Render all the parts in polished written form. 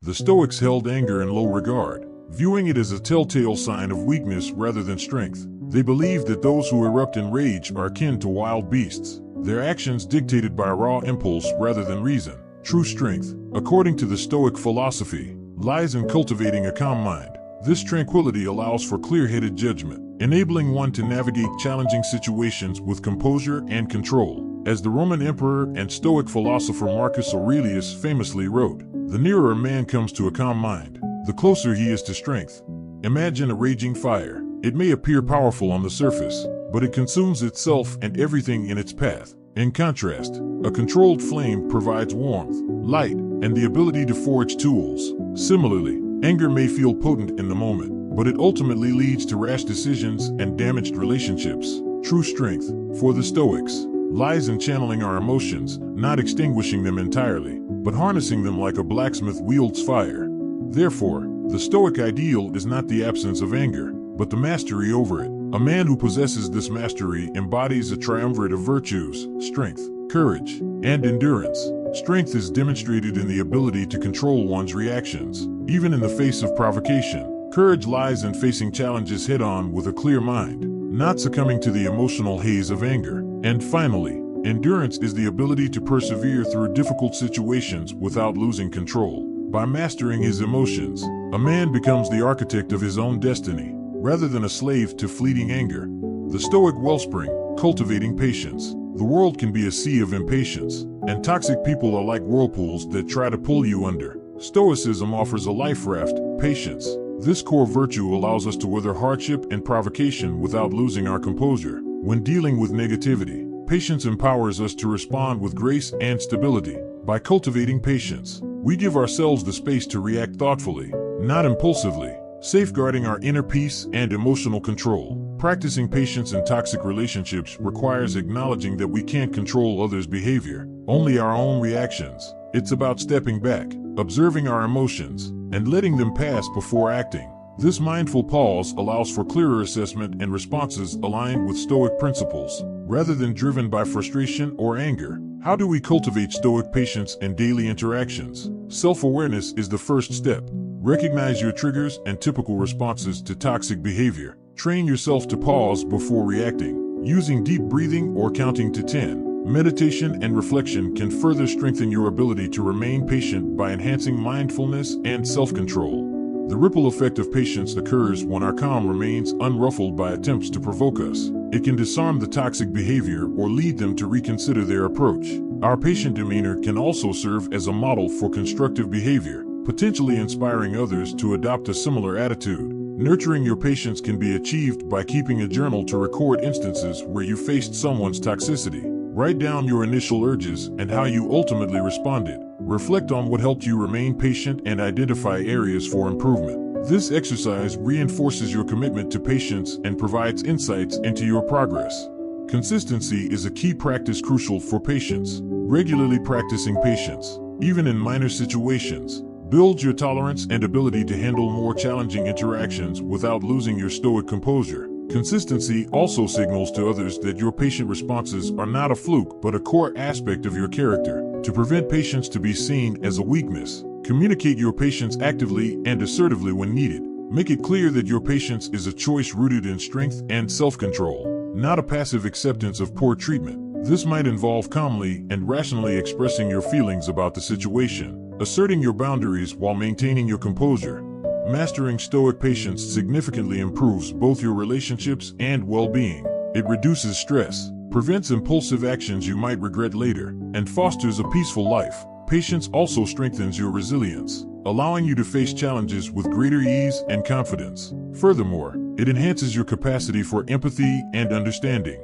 The Stoics held anger in low regard, viewing it as a telltale sign of weakness rather than strength. They believed that those who erupt in rage are akin to wild beasts, their actions dictated by raw impulse rather than reason. True strength, according to the Stoic philosophy, lies in cultivating a calm mind. This tranquility allows for clear-headed judgment, enabling one to navigate challenging situations with composure and control. As the Roman emperor and Stoic philosopher Marcus Aurelius famously wrote, "The nearer a man comes to a calm mind, the closer he is to strength." Imagine a raging fire. It may appear powerful on the surface, but it consumes itself and everything in its path. In contrast, a controlled flame provides warmth, light, and the ability to forge tools. Similarly, anger may feel potent in the moment, but it ultimately leads to rash decisions and damaged relationships. True strength, for the Stoics, lies in channeling our emotions, not extinguishing them entirely, but harnessing them like a blacksmith wields fire. Therefore, the Stoic ideal is not the absence of anger, but the mastery over it. A man who possesses this mastery embodies a triumvirate of virtues: strength, courage, and endurance. Strength is demonstrated in the ability to control one's reactions, even in the face of provocation. Courage lies in facing challenges head-on with a clear mind, not succumbing to the emotional haze of anger. And finally, endurance is the ability to persevere through difficult situations without losing control. By mastering his emotions, a man becomes the architect of his own destiny, rather than a slave to fleeting anger. The Stoic wellspring, cultivating patience. The world can be a sea of impatience, and toxic people are like whirlpools that try to pull you under. Stoicism offers a life raft: patience. This core virtue allows us to weather hardship and provocation without losing our composure. When dealing with negativity, patience empowers us to respond with grace and stability. By cultivating patience, we give ourselves the space to react thoughtfully, not impulsively, safeguarding our inner peace and emotional control. Practicing patience in toxic relationships requires acknowledging that we can't control others' behavior, only our own reactions. It's about stepping back, observing our emotions, and letting them pass before acting. This mindful pause allows for clearer assessment and responses aligned with Stoic principles, rather than driven by frustration or anger. How do we cultivate Stoic patience in daily interactions? Self-awareness is the first step. Recognize your triggers and typical responses to toxic behavior. Train yourself to pause before reacting, using deep breathing or counting to 10. Meditation and reflection can further strengthen your ability to remain patient by enhancing mindfulness and self-control. The ripple effect of patience occurs when our calm remains unruffled by attempts to provoke us. It can disarm the toxic behavior or lead them to reconsider their approach. Our patient demeanor can also serve as a model for constructive behavior, potentially inspiring others to adopt a similar attitude. Nurturing your patience can be achieved by keeping a journal to record instances where you faced someone's toxicity. Write down your initial urges and how you ultimately responded. Reflect on what helped you remain patient and identify areas for improvement. This exercise reinforces your commitment to patience and provides insights into your progress. Consistency is a key practice crucial for patience. Regularly practicing patience, even in minor situations, builds your tolerance and ability to handle more challenging interactions without losing your Stoic composure. Consistency also signals to others that your patient responses are not a fluke but a core aspect of your character. To prevent patience to be seen as a weakness, communicate your patience actively and assertively when needed. Make it clear that your patience is a choice rooted in strength and self-control, not a passive acceptance of poor treatment. This might involve calmly and rationally expressing your feelings about the situation, asserting your boundaries while maintaining your composure. Mastering Stoic patience significantly improves both your relationships and well-being. It reduces stress, prevents impulsive actions you might regret later, and fosters a peaceful life. Patience also strengthens your resilience, allowing you to face challenges with greater ease and confidence. Furthermore, it enhances your capacity for empathy and understanding.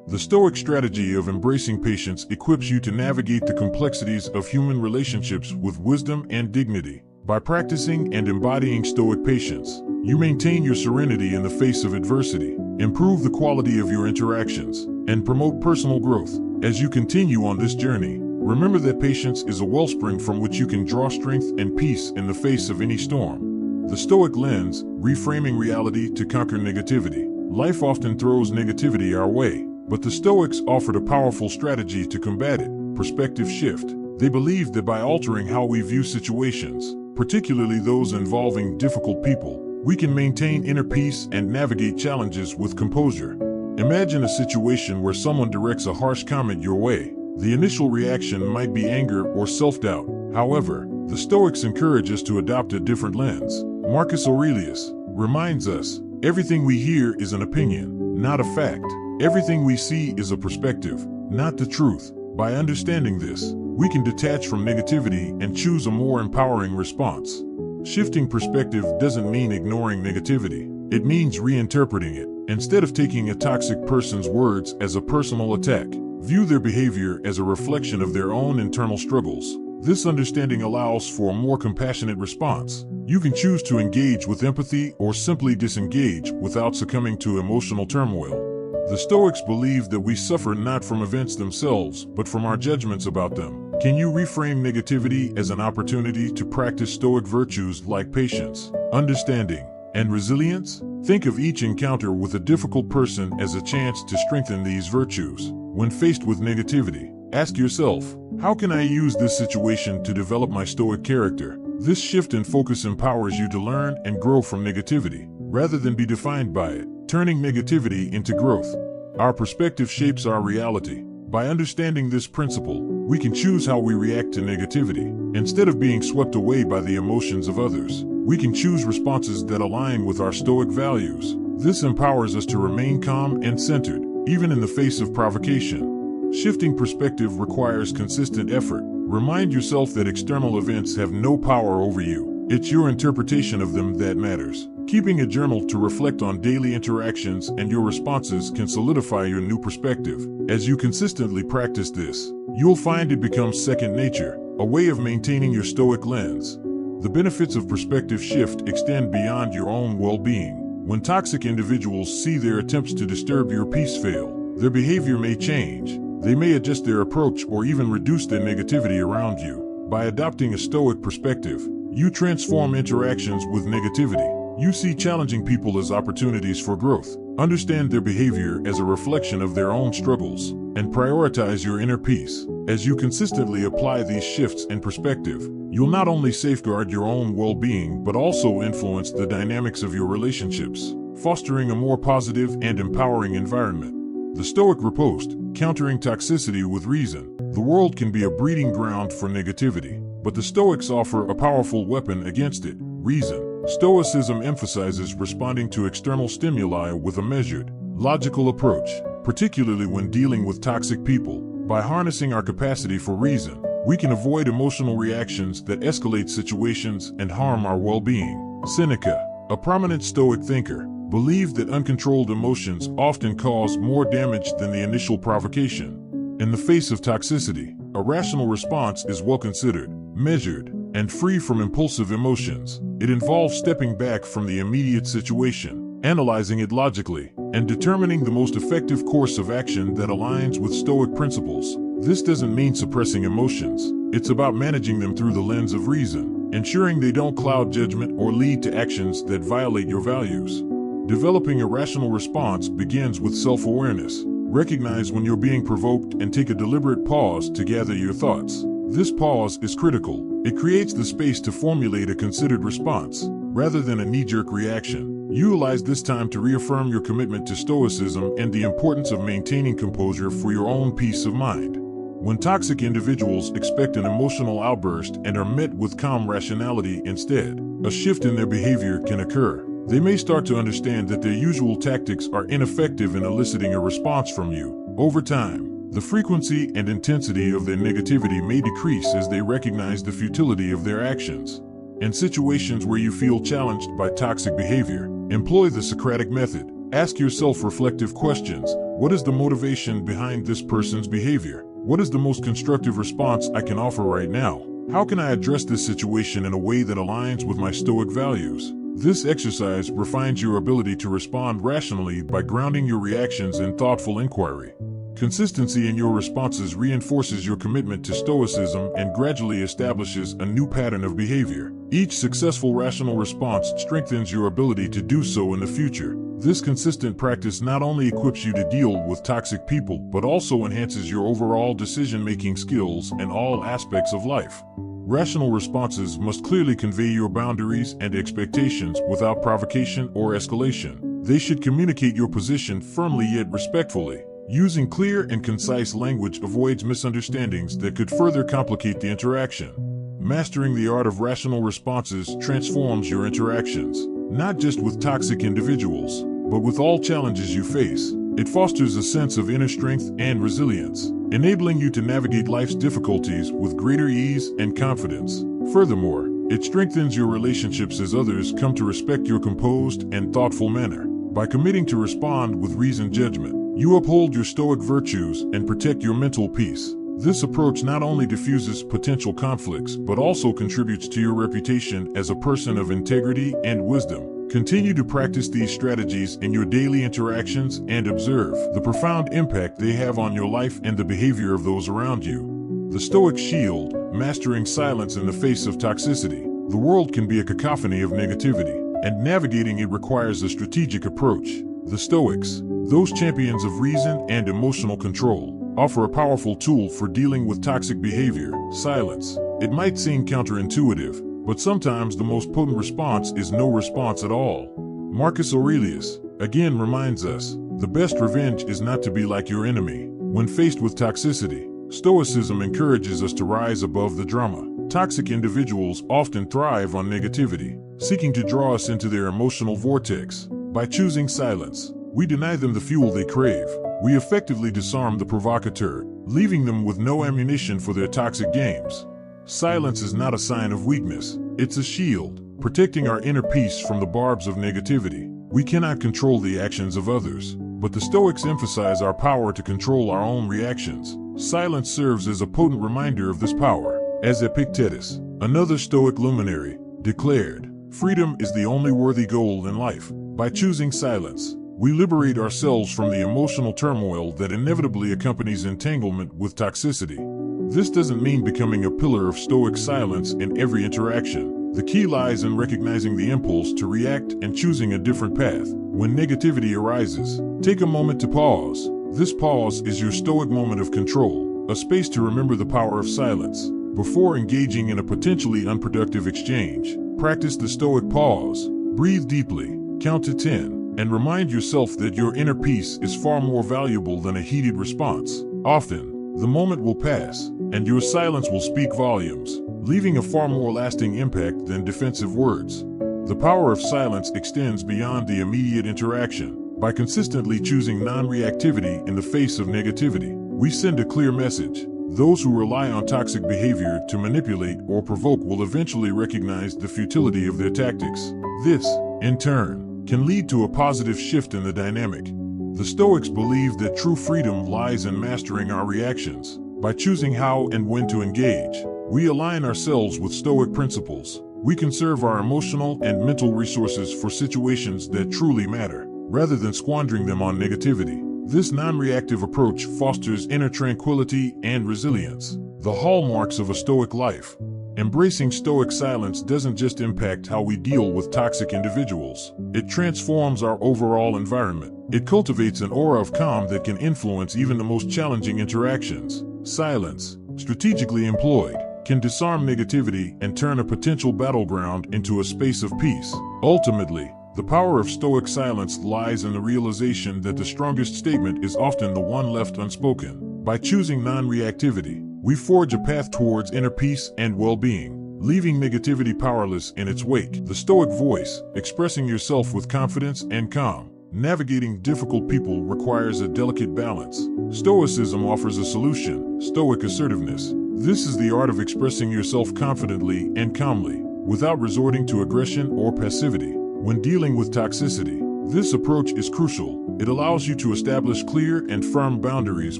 The Stoic strategy of embracing patience equips you to navigate the complexities of human relationships with wisdom and dignity. By practicing and embodying Stoic patience, you maintain your serenity in the face of adversity, improve the quality of your interactions, and promote personal growth. As you continue on this journey, remember that patience is a wellspring from which you can draw strength and peace in the face of any storm. The Stoic lens, reframing reality to conquer negativity. Life often throws negativity our way, but the Stoics offered a powerful strategy to combat it: perspective shift. They believed that by altering how we view situations, particularly those involving difficult people, we can maintain inner peace and navigate challenges with composure. Imagine a situation where someone directs a harsh comment your way. The initial reaction might be anger or self-doubt. However, the Stoics encourage us to adopt a different lens. Marcus Aurelius reminds us, everything we hear is an opinion, not a fact. Everything we see is a perspective, not the truth. By understanding this, we can detach from negativity and choose a more empowering response. Shifting perspective doesn't mean ignoring negativity. It means reinterpreting it. Instead of taking a toxic person's words as a personal attack, view their behavior as a reflection of their own internal struggles. This understanding allows for a more compassionate response. You can choose to engage with empathy or simply disengage without succumbing to emotional turmoil. The Stoics believe that we suffer not from events themselves, but from our judgments about them. Can you reframe negativity as an opportunity to practice Stoic virtues like patience, understanding, and resilience? Think of each encounter with a difficult person as a chance to strengthen these virtues. When faced with negativity, ask yourself, how can I use this situation to develop my Stoic character? This shift in focus empowers you to learn and grow from negativity, rather than be defined by it, turning negativity into growth. Our perspective shapes our reality. By understanding this principle, we can choose how we react to negativity. Instead of being swept away by the emotions of others, we can choose responses that align with our Stoic values. This empowers us to remain calm and centered, even in the face of provocation. Shifting perspective requires consistent effort. Remind yourself that external events have no power over you. It's your interpretation of them that matters. Keeping a journal to reflect on daily interactions and your responses can solidify your new perspective. As you consistently practice this, you'll find it becomes second nature, a way of maintaining your Stoic lens. The benefits of perspective shift extend beyond your own well-being. When toxic individuals see their attempts to disturb your peace fail, their behavior may change. They may adjust their approach or even reduce their negativity around you. By adopting a Stoic perspective, you transform interactions with negativity. You see challenging people as opportunities for growth, understand their behavior as a reflection of their own struggles, and prioritize your inner peace. As you consistently apply these shifts in perspective, you'll not only safeguard your own well-being but also influence the dynamics of your relationships, fostering a more positive and empowering environment. The Stoic riposte, countering toxicity with reason. The world can be a breeding ground for negativity, but the Stoics offer a powerful weapon against it: reason. Stoicism emphasizes responding to external stimuli with a measured, logical approach, particularly when dealing with toxic people. By harnessing our capacity for reason, we can avoid emotional reactions that escalate situations and harm our well-being. Seneca, a prominent Stoic thinker, believed that uncontrolled emotions often cause more damage than the initial provocation. In the face of toxicity, a rational response is well considered, measured, and free from impulsive emotions. It involves stepping back from the immediate situation, analyzing it logically, and determining the most effective course of action that aligns with Stoic principles. This doesn't mean suppressing emotions. It's about managing them through the lens of reason, ensuring they don't cloud judgment or lead to actions that violate your values. Developing a rational response begins with self-awareness. Recognize when you're being provoked and take a deliberate pause to gather your thoughts. This pause is critical. It creates the space to formulate a considered response, rather than a knee-jerk reaction. Utilize this time to reaffirm your commitment to Stoicism and the importance of maintaining composure for your own peace of mind. When toxic individuals expect an emotional outburst and are met with calm rationality instead, a shift in their behavior can occur. They may start to understand that their usual tactics are ineffective in eliciting a response from you. Over time, the frequency and intensity of their negativity may decrease as they recognize the futility of their actions. In situations where you feel challenged by toxic behavior, employ the Socratic method. Ask yourself reflective questions. What is the motivation behind this person's behavior? What is the most constructive response I can offer right now? How can I address this situation in a way that aligns with my Stoic values? This exercise refines your ability to respond rationally by grounding your reactions in thoughtful inquiry. Consistency in your responses reinforces your commitment to Stoicism and gradually establishes a new pattern of behavior. Each successful rational response strengthens your ability to do so in the future. This consistent practice not only equips you to deal with toxic people, but also enhances your overall decision-making skills in all aspects of life. Rational responses must clearly convey your boundaries and expectations without provocation or escalation. They should communicate your position firmly yet respectfully. Using clear and concise language avoids misunderstandings that could further complicate the interaction. Mastering the art of rational responses transforms your interactions, not just with toxic individuals, but with all challenges you face. It fosters a sense of inner strength and resilience, enabling you to navigate life's difficulties with greater ease and confidence. Furthermore, it strengthens your relationships as others come to respect your composed and thoughtful manner. By committing to respond with reasoned judgment, you uphold your stoic virtues and protect your mental peace. This approach not only diffuses potential conflicts, but also contributes to your reputation as a person of integrity and wisdom. Continue to practice these strategies in your daily interactions and observe the profound impact they have on your life and the behavior of those around you. The Stoic Shield, mastering silence in the face of toxicity. The world can be a cacophony of negativity, and navigating it requires a strategic approach. The Stoics, those champions of reason and emotional control, offer a powerful tool for dealing with toxic behavior: silence. It might seem counterintuitive, but sometimes the most potent response is no response at all. Marcus Aurelius, again, reminds us, the best revenge is not to be like your enemy. When faced with toxicity, Stoicism encourages us to rise above the drama. Toxic individuals often thrive on negativity, seeking to draw us into their emotional vortex. By choosing silence, we deny them the fuel they crave. We effectively disarm the provocateur, leaving them with no ammunition for their toxic games. Silence is not a sign of weakness, it's a shield, protecting our inner peace from the barbs of negativity. We cannot control the actions of others, but the Stoics emphasize our power to control our own reactions. Silence serves as a potent reminder of this power. As Epictetus, another Stoic luminary, declared, "Freedom is the only worthy goal in life." By choosing silence, we liberate ourselves from the emotional turmoil that inevitably accompanies entanglement with toxicity. This doesn't mean becoming a pillar of Stoic silence in every interaction. The key lies in recognizing the impulse to react and choosing a different path. When negativity arises, take a moment to pause. This pause is your Stoic moment of control, a space to remember the power of silence. Before engaging in a potentially unproductive exchange, practice the Stoic pause. Breathe deeply, count to 10, and remind yourself that your inner peace is far more valuable than a heated response. Often, the moment will pass, and your silence will speak volumes, leaving a far more lasting impact than defensive words. The power of silence extends beyond the immediate interaction. By consistently choosing non-reactivity in the face of negativity, we send a clear message. Those who rely on toxic behavior to manipulate or provoke will eventually recognize the futility of their tactics. This, in turn, can lead to a positive shift in the dynamic. The Stoics believe that true freedom lies in mastering our reactions. By choosing how and when to engage, we align ourselves with Stoic principles. We conserve our emotional and mental resources for situations that truly matter, rather than squandering them on negativity. This non-reactive approach fosters inner tranquility and resilience, the hallmarks of a Stoic life. Embracing Stoic silence doesn't just impact how we deal with toxic individuals. It transforms our overall environment. It cultivates an aura of calm that can influence even the most challenging interactions. Silence, strategically employed, can disarm negativity and turn a potential battleground into a space of peace. Ultimately, the power of Stoic silence lies in the realization that the strongest statement is often the one left unspoken. By choosing non-reactivity, we forge a path towards inner peace and well-being, leaving negativity powerless in its wake. The Stoic voice, expressing yourself with confidence and calm. Navigating difficult people requires a delicate balance. Stoicism offers a solution: Stoic assertiveness. This is the art of expressing yourself confidently and calmly, without resorting to aggression or passivity. When dealing with toxicity, this approach is crucial. It allows you to establish clear and firm boundaries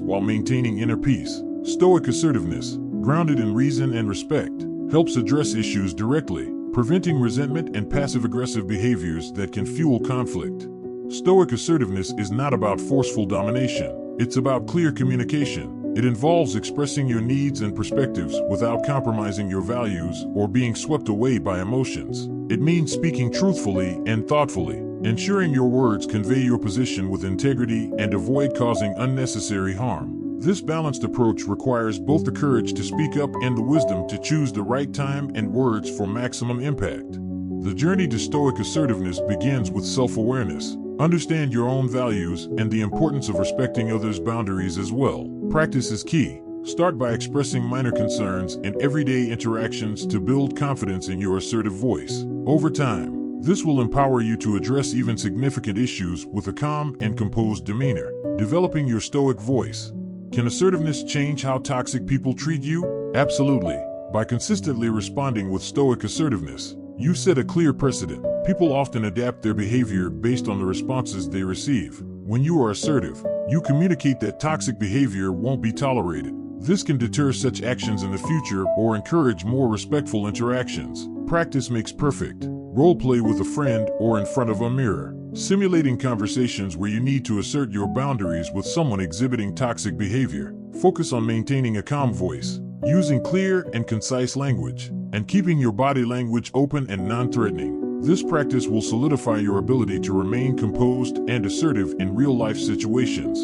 while maintaining inner peace. Stoic assertiveness, grounded in reason and respect, helps address issues directly, preventing resentment and passive-aggressive behaviors that can fuel conflict. Stoic assertiveness is not about forceful domination. It's about clear communication. It involves expressing your needs and perspectives without compromising your values or being swept away by emotions. It means speaking truthfully and thoughtfully, ensuring your words convey your position with integrity and avoid causing unnecessary harm. This balanced approach requires both the courage to speak up and the wisdom to choose the right time and words for maximum impact. The journey to Stoic assertiveness begins with self-awareness. Understand your own values and the importance of respecting others' boundaries as well. Practice is key. Start by expressing minor concerns in everyday interactions to build confidence in your assertive voice. Over time, this will empower you to address even significant issues with a calm and composed demeanor. Developing your Stoic voice. Can assertiveness change how toxic people treat you? Absolutely. By consistently responding with Stoic assertiveness, you set a clear precedent. People often adapt their behavior based on the responses they receive. When you are assertive, you communicate that toxic behavior won't be tolerated. This can deter such actions in the future or encourage more respectful interactions. Practice makes perfect. Role play with a friend or in front of a mirror. Simulating conversations where you need to assert your boundaries with someone exhibiting toxic behavior. Focus on maintaining a calm voice, using clear and concise language, and keeping your body language open and non-threatening. This practice will solidify your ability to remain composed and assertive in real-life situations.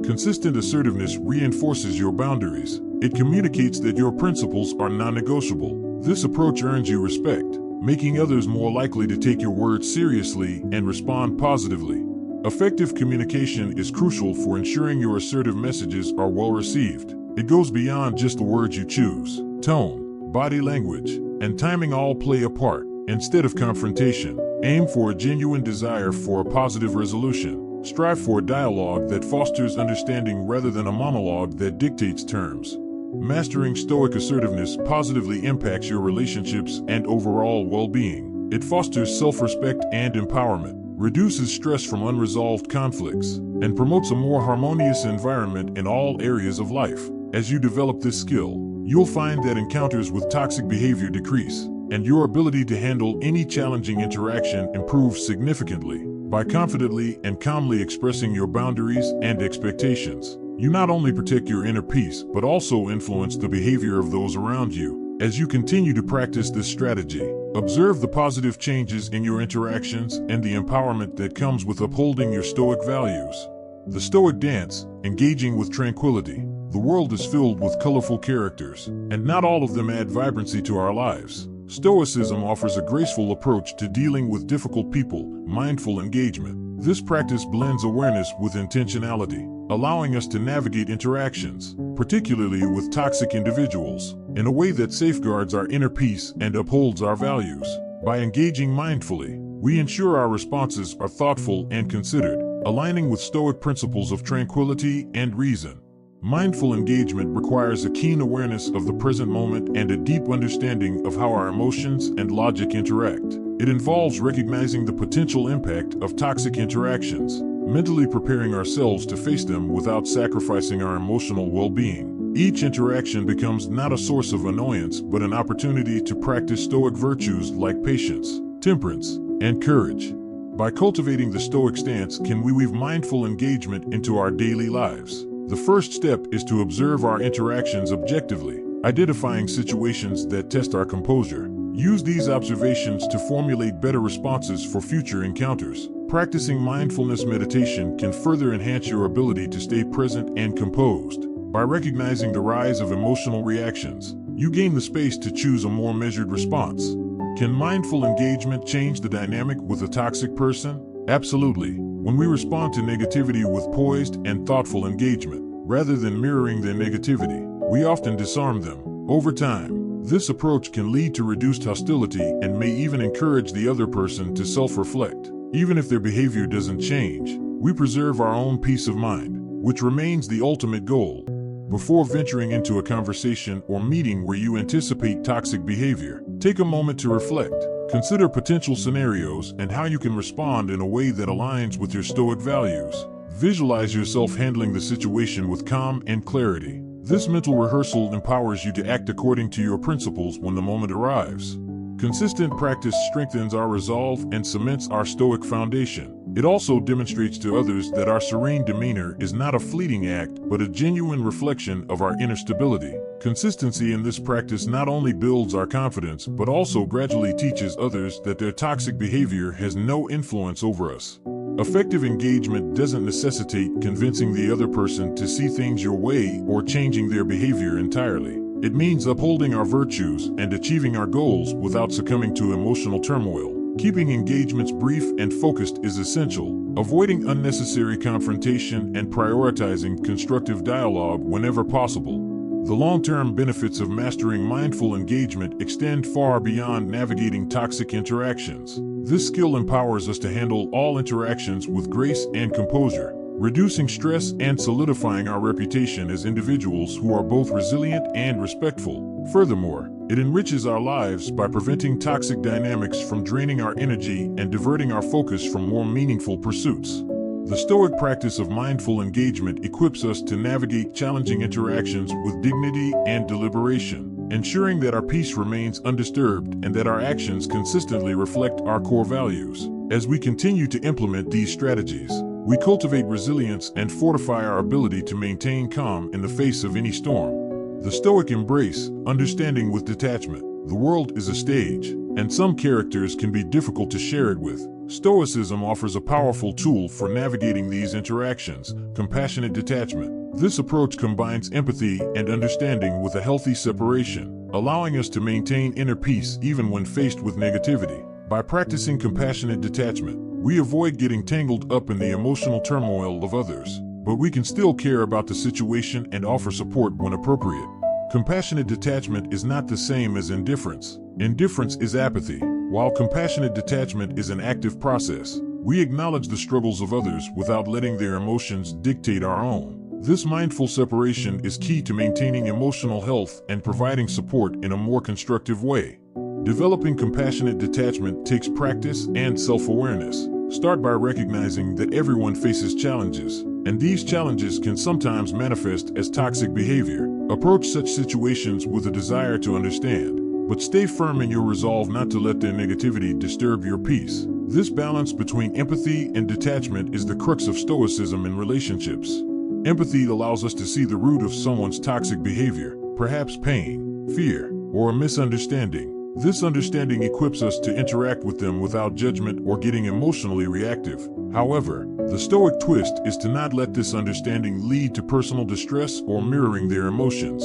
Consistent assertiveness reinforces your boundaries. It communicates that your principles are non-negotiable. This approach earns you respect, making others more likely to take your words seriously and respond positively. Effective communication is crucial for ensuring your assertive messages are well received. It goes beyond just the words you choose. Tone, body language, and timing all play a part. Instead of confrontation, aim for a genuine desire for a positive resolution. Strive for a dialogue that fosters understanding rather than a monologue that dictates terms. Mastering Stoic assertiveness positively impacts your relationships and overall well-being. It fosters self-respect and empowerment, reduces stress from unresolved conflicts, and promotes a more harmonious environment in all areas of life. As you develop this skill, you'll find that encounters with toxic behavior decrease, and your ability to handle any challenging interaction improves significantly. By confidently and calmly expressing your boundaries and expectations, you not only protect your inner peace, but also influence the behavior of those around you. As you continue to practice this strategy, observe the positive changes in your interactions and the empowerment that comes with upholding your Stoic values. The Stoic dance, engaging with tranquility. The world is filled with colorful characters, and not all of them add vibrancy to our lives. Stoicism offers a graceful approach to dealing with difficult people, mindful engagement. This practice blends awareness with intentionality, allowing us to navigate interactions, particularly with toxic individuals, in a way that safeguards our inner peace and upholds our values. By engaging mindfully, we ensure our responses are thoughtful and considered, aligning with Stoic principles of tranquility and reason. Mindful engagement requires a keen awareness of the present moment and a deep understanding of how our emotions and logic interact. It involves recognizing the potential impact of toxic interactions, mentally preparing ourselves to face them without sacrificing our emotional well-being. Each interaction becomes not a source of annoyance, but an opportunity to practice Stoic virtues like patience, temperance, and courage. By cultivating the Stoic stance, can we weave mindful engagement into our daily lives? The first step is to observe our interactions objectively, identifying situations that test our composure. Use these observations to formulate better responses for future encounters. Practicing mindfulness meditation can further enhance your ability to stay present and composed. By recognizing the rise of emotional reactions, you gain the space to choose a more measured response. Can mindful engagement change the dynamic with a toxic person? Absolutely. When we respond to negativity with poised and thoughtful engagement, rather than mirroring their negativity, we often disarm them. Over time, this approach can lead to reduced hostility and may even encourage the other person to self-reflect. Even if their behavior doesn't change, we preserve our own peace of mind, which remains the ultimate goal. Before venturing into a conversation or meeting where you anticipate toxic behavior, take a moment to reflect. Consider potential scenarios and how you can respond in a way that aligns with your Stoic values. Visualize yourself handling the situation with calm and clarity. This mental rehearsal empowers you to act according to your principles when the moment arrives. Consistent practice strengthens our resolve and cements our Stoic foundation. It also demonstrates to others that our serene demeanor is not a fleeting act, but a genuine reflection of our inner stability. Consistency in this practice not only builds our confidence, but also gradually teaches others that their toxic behavior has no influence over us. Effective engagement doesn't necessitate convincing the other person to see things your way or changing their behavior entirely. It means upholding our virtues and achieving our goals without succumbing to emotional turmoil. Keeping engagements brief and focused is essential, avoiding unnecessary confrontation and prioritizing constructive dialogue whenever possible. The long-term benefits of mastering mindful engagement extend far beyond navigating toxic interactions. This skill empowers us to handle all interactions with grace and composure, reducing stress and solidifying our reputation as individuals who are both resilient and respectful. Furthermore, it enriches our lives by preventing toxic dynamics from draining our energy and diverting our focus from more meaningful pursuits. The Stoic practice of mindful engagement equips us to navigate challenging interactions with dignity and deliberation, ensuring that our peace remains undisturbed and that our actions consistently reflect our core values. As we continue to implement these strategies, we cultivate resilience and fortify our ability to maintain calm in the face of any storm. The Stoic embrace understanding with detachment. The world is a stage, and some characters can be difficult to share it with. Stoicism offers a powerful tool for navigating these interactions: compassionate detachment. This approach combines empathy and understanding with a healthy separation, allowing us to maintain inner peace even when faced with negativity. By practicing compassionate detachment, we avoid getting tangled up in the emotional turmoil of others, but we can still care about the situation and offer support when appropriate. Compassionate detachment is not the same as indifference. Indifference is apathy, while compassionate detachment is an active process. We acknowledge the struggles of others without letting their emotions dictate our own. This mindful separation is key to maintaining emotional health and providing support in a more constructive way. Developing compassionate detachment takes practice and self-awareness. Start by recognizing that everyone faces challenges, and these challenges can sometimes manifest as toxic behavior. Approach such situations with a desire to understand, but stay firm in your resolve not to let their negativity disturb your peace. This balance between empathy and detachment is the crux of Stoicism in relationships. Empathy allows us to see the root of someone's toxic behavior, perhaps pain, fear, or a misunderstanding. This understanding equips us to interact with them without judgment or getting emotionally reactive. However, the Stoic twist is to not let this understanding lead to personal distress or mirroring their emotions.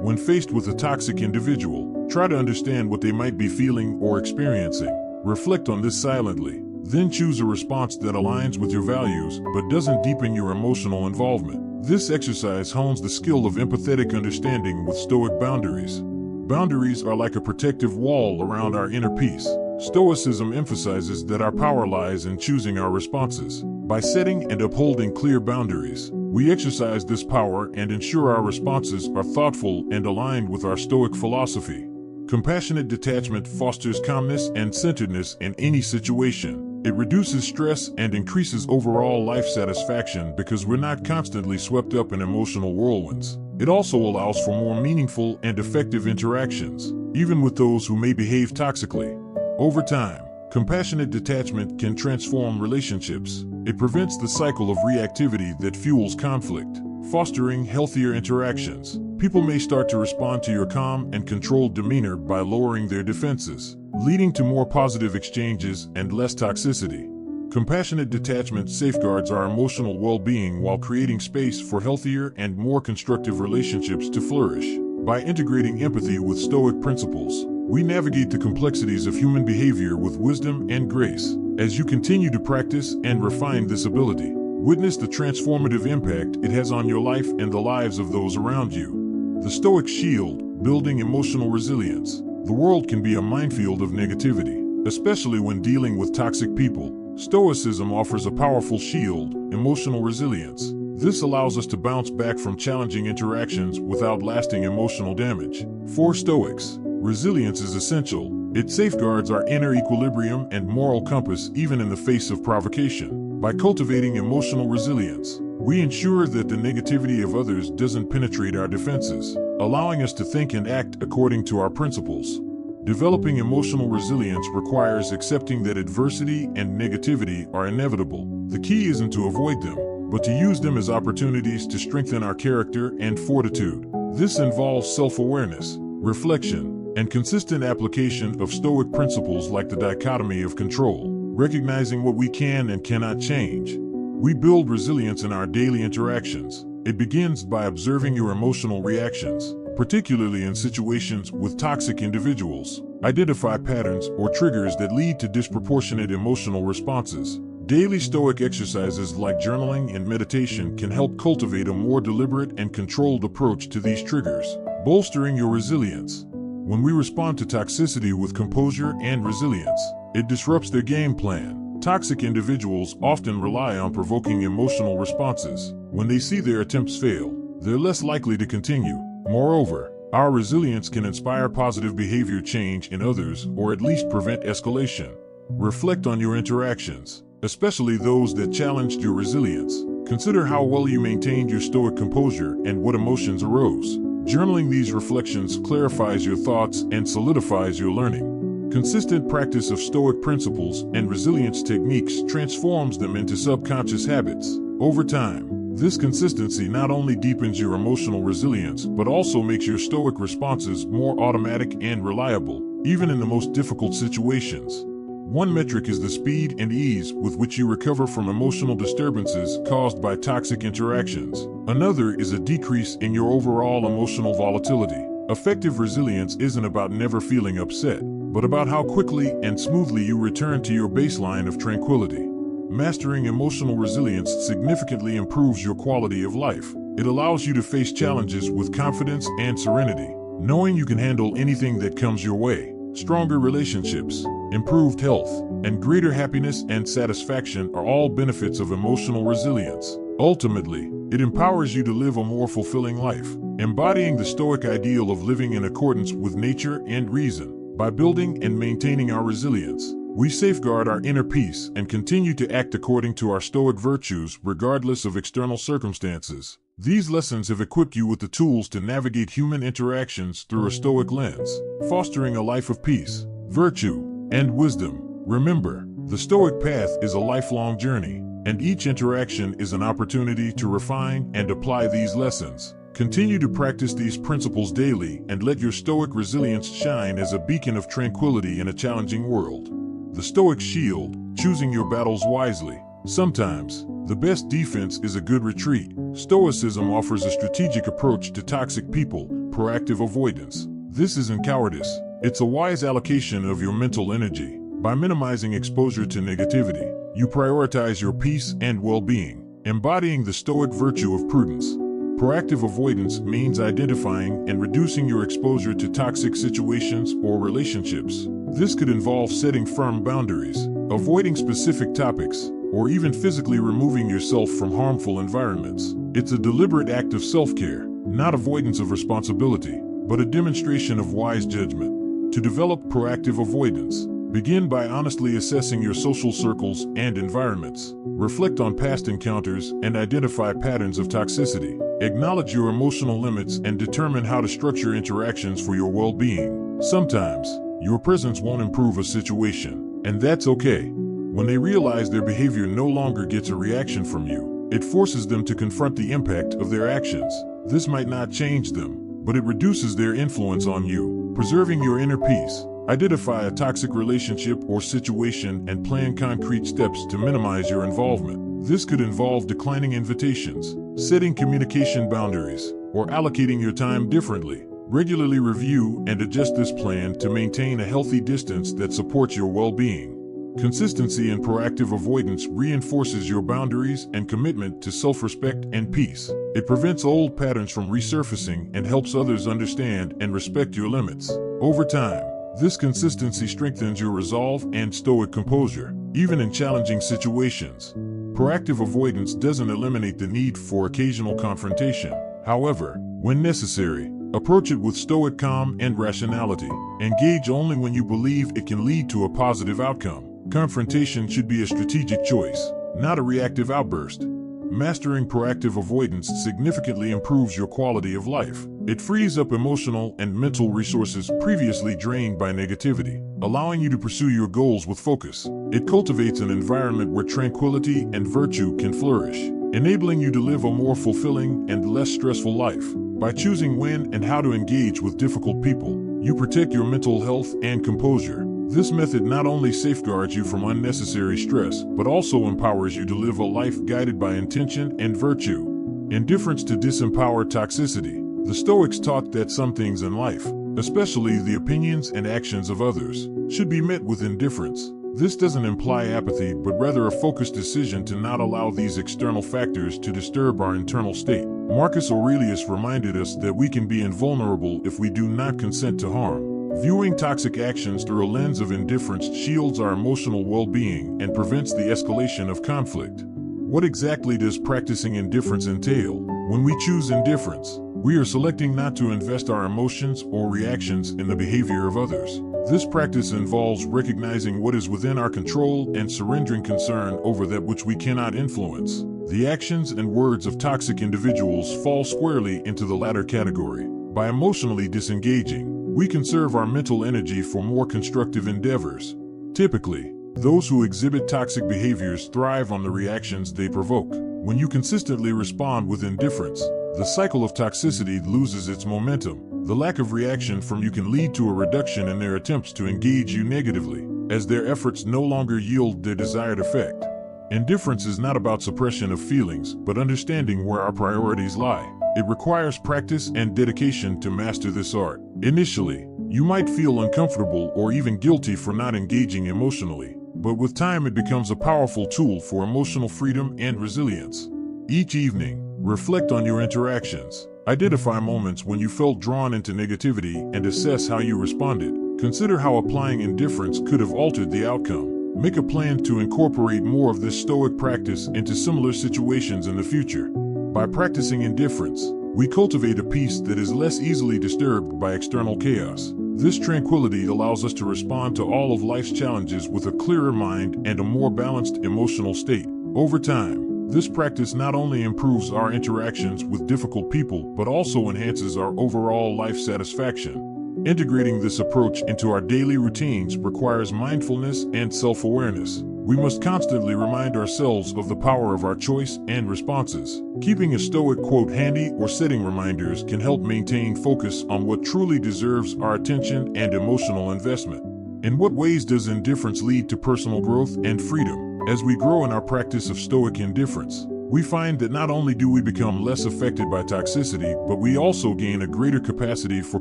When faced with a toxic individual, try to understand what they might be feeling or experiencing. Reflect on this silently. Then choose a response that aligns with your values but doesn't deepen your emotional involvement. This exercise hones the skill of empathetic understanding with Stoic boundaries. Boundaries are like a protective wall around our inner peace. Stoicism emphasizes that our power lies in choosing our responses. By setting and upholding clear boundaries, we exercise this power and ensure our responses are thoughtful and aligned with our Stoic philosophy. Compassionate detachment fosters calmness and centeredness in any situation. It reduces stress and increases overall life satisfaction because we're not constantly swept up in emotional whirlwinds. It also allows for more meaningful and effective interactions, even with those who may behave toxically. Over time, compassionate detachment can transform relationships. It prevents the cycle of reactivity that fuels conflict, fostering healthier interactions. People may start to respond to your calm and controlled demeanor by lowering their defenses, leading to more positive exchanges and less toxicity. Compassionate detachment safeguards our emotional well-being while creating space for healthier and more constructive relationships to flourish. By integrating empathy with Stoic principles, we navigate the complexities of human behavior with wisdom and grace. As you continue to practice and refine this ability, witness the transformative impact it has on your life and the lives of those around you. The Stoic shield, building emotional resilience. The world can be a minefield of negativity, especially when dealing with toxic people. Stoicism offers a powerful shield, emotional resilience. This allows us to bounce back from challenging interactions without lasting emotional damage. For Stoics, resilience is essential. It safeguards our inner equilibrium and moral compass even in the face of provocation. By cultivating emotional resilience, we ensure that the negativity of others doesn't penetrate our defenses, allowing us to think and act according to our principles. Developing emotional resilience requires accepting that adversity and negativity are inevitable. The key isn't to avoid them, but to use them as opportunities to strengthen our character and fortitude. This involves self-awareness, reflection, and consistent application of Stoic principles like the dichotomy of control. recognizing what we can and cannot change. We build resilience in our daily interactions. It begins by observing your emotional reactions, particularly in situations with toxic individuals. Identify patterns or triggers that lead to disproportionate emotional responses. Daily Stoic exercises like journaling and meditation can help cultivate a more deliberate and controlled approach to these triggers, bolstering your resilience. When we respond to toxicity with composure and resilience, it disrupts their game plan. Toxic individuals often rely on provoking emotional responses. When they see their attempts fail, they're less likely to continue. Moreover, our resilience can inspire positive behavior change in others or at least prevent escalation. Reflect on your interactions, especially those that challenged your resilience. Consider how well you maintained your stoic composure and what emotions arose. Journaling these reflections clarifies your thoughts and solidifies your learning. Consistent practice of Stoic principles and resilience techniques transforms them into subconscious habits. Over time, this consistency not only deepens your emotional resilience but also makes your Stoic responses more automatic and reliable, even in the most difficult situations. One metric is the speed and ease with which you recover from emotional disturbances caused by toxic interactions. Another is a decrease in your overall emotional volatility. Effective resilience isn't about never feeling upset, but about how quickly and smoothly you return to your baseline of tranquility. Mastering emotional resilience significantly improves your quality of life. It allows you to face challenges with confidence and serenity, knowing you can handle anything that comes your way. Stronger relationships, improved health, and greater happiness and satisfaction are all benefits of emotional resilience. Ultimately, it empowers you to live a more fulfilling life, embodying the Stoic ideal of living in accordance with nature and reason. By building and maintaining our resilience, we safeguard our inner peace and continue to act according to our Stoic virtues regardless of external circumstances. These lessons have equipped you with the tools to navigate human interactions through a Stoic lens, fostering a life of peace, virtue, and wisdom. Remember, the Stoic path is a lifelong journey, and each interaction is an opportunity to refine and apply these lessons. Continue to practice these principles daily and let your Stoic resilience shine as a beacon of tranquility in a challenging world. The Stoic shield, choosing your battles wisely. Sometimes, the best defense is a good retreat. Stoicism offers a strategic approach to toxic people, proactive avoidance. This isn't cowardice, it's a wise allocation of your mental energy. By minimizing exposure to negativity, you prioritize your peace and well-being, embodying the Stoic virtue of prudence. Proactive avoidance means identifying and reducing your exposure to toxic situations or relationships. This could involve setting firm boundaries, avoiding specific topics, or even physically removing yourself from harmful environments. It's a deliberate act of self-care, not avoidance of responsibility, but a demonstration of wise judgment. To develop proactive avoidance, begin by honestly assessing your social circles and environments. Reflect on past encounters and identify patterns of toxicity. Acknowledge your emotional limits and determine how to structure interactions for your well-being. Sometimes, your presence won't improve a situation, and that's okay. When they realize their behavior no longer gets a reaction from you, it forces them to confront the impact of their actions. This might not change them, but it reduces their influence on you, preserving your inner peace. Identify a toxic relationship or situation and plan concrete steps to minimize your involvement. This could involve declining invitations, setting communication boundaries, or allocating your time differently. Regularly review and adjust this plan to maintain a healthy distance that supports your well-being. Consistency and proactive avoidance reinforces your boundaries and commitment to self-respect and peace. It prevents old patterns from resurfacing and helps others understand and respect your limits. Over time, this consistency strengthens your resolve and Stoic composure, even in challenging situations. Proactive avoidance doesn't eliminate the need for occasional confrontation. However, when necessary, approach it with Stoic calm and rationality. Engage only when you believe it can lead to a positive outcome. Confrontation should be a strategic choice, not a reactive outburst. Mastering proactive avoidance significantly improves your quality of life. It frees up emotional and mental resources previously drained by negativity, allowing you to pursue your goals with focus. It cultivates an environment where tranquility and virtue can flourish, enabling you to live a more fulfilling and less stressful life. By choosing when and how to engage with difficult people, you protect your mental health and composure. This method not only safeguards you from unnecessary stress, but also empowers you to live a life guided by intention and virtue. Indifference to disempower toxicity. The Stoics taught that some things in life, especially the opinions and actions of others, should be met with indifference. This doesn't imply apathy, but rather a focused decision to not allow these external factors to disturb our internal state. Marcus Aurelius reminded us that we can be invulnerable if we do not consent to harm. Viewing toxic actions through a lens of indifference shields our emotional well-being and prevents the escalation of conflict. What exactly does practicing indifference entail? When we choose indifference, we are selecting not to invest our emotions or reactions in the behavior of others. This practice involves recognizing what is within our control and surrendering concern over that which we cannot influence. The actions and words of toxic individuals fall squarely into the latter category. By emotionally disengaging, we conserve our mental energy for more constructive endeavors. Typically, those who exhibit toxic behaviors thrive on the reactions they provoke. When you consistently respond with indifference, the cycle of toxicity loses its momentum. The lack of reaction from you can lead to a reduction in their attempts to engage you negatively, as their efforts no longer yield their desired effect. Indifference is not about suppression of feelings, but understanding where our priorities lie. It requires practice and dedication to master this art. Initially, you might feel uncomfortable or even guilty for not engaging emotionally, but with time it becomes a powerful tool for emotional freedom and resilience. Each evening, reflect on your interactions. Identify moments when you felt drawn into negativity and assess how you responded. Consider how applying indifference could have altered the outcome. Make a plan to incorporate more of this Stoic practice into similar situations in the future. By practicing indifference, we cultivate a peace that is less easily disturbed by external chaos. This tranquility allows us to respond to all of life's challenges with a clearer mind and a more balanced emotional state. Over time, this practice not only improves our interactions with difficult people, but also enhances our overall life satisfaction. Integrating this approach into our daily routines requires mindfulness and self-awareness. We must constantly remind ourselves of the power of our choice and responses. Keeping a Stoic quote handy or setting reminders can help maintain focus on what truly deserves our attention and emotional investment. In what ways does indifference lead to personal growth and freedom? As we grow in our practice of Stoic indifference, we find that not only do we become less affected by toxicity, but we also gain a greater capacity for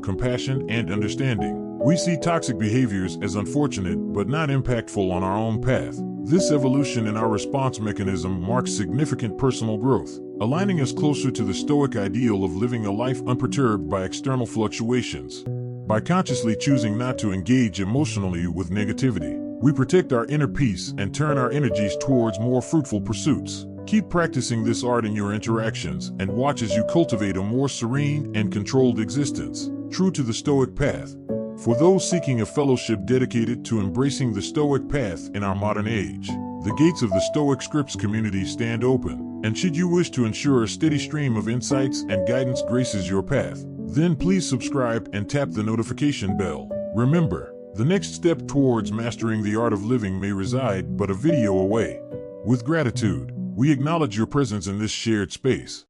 compassion and understanding. We see toxic behaviors as unfortunate but not impactful on our own path. This evolution in our response mechanism marks significant personal growth, aligning us closer to the Stoic ideal of living a life unperturbed by external fluctuations. By consciously choosing not to engage emotionally with negativity, we protect our inner peace and turn our energies towards more fruitful pursuits. Keep practicing this art in your interactions and watch as you cultivate a more serene and controlled existence, true to the Stoic path. For those seeking a fellowship dedicated to embracing the Stoic path in our modern age, the gates of the Stoic Scripts community stand open, and should you wish to ensure a steady stream of insights and guidance graces your path, then please subscribe and tap the notification bell. Remember, the next step towards mastering the art of living may reside but a video away. With gratitude, we acknowledge your presence in this shared space.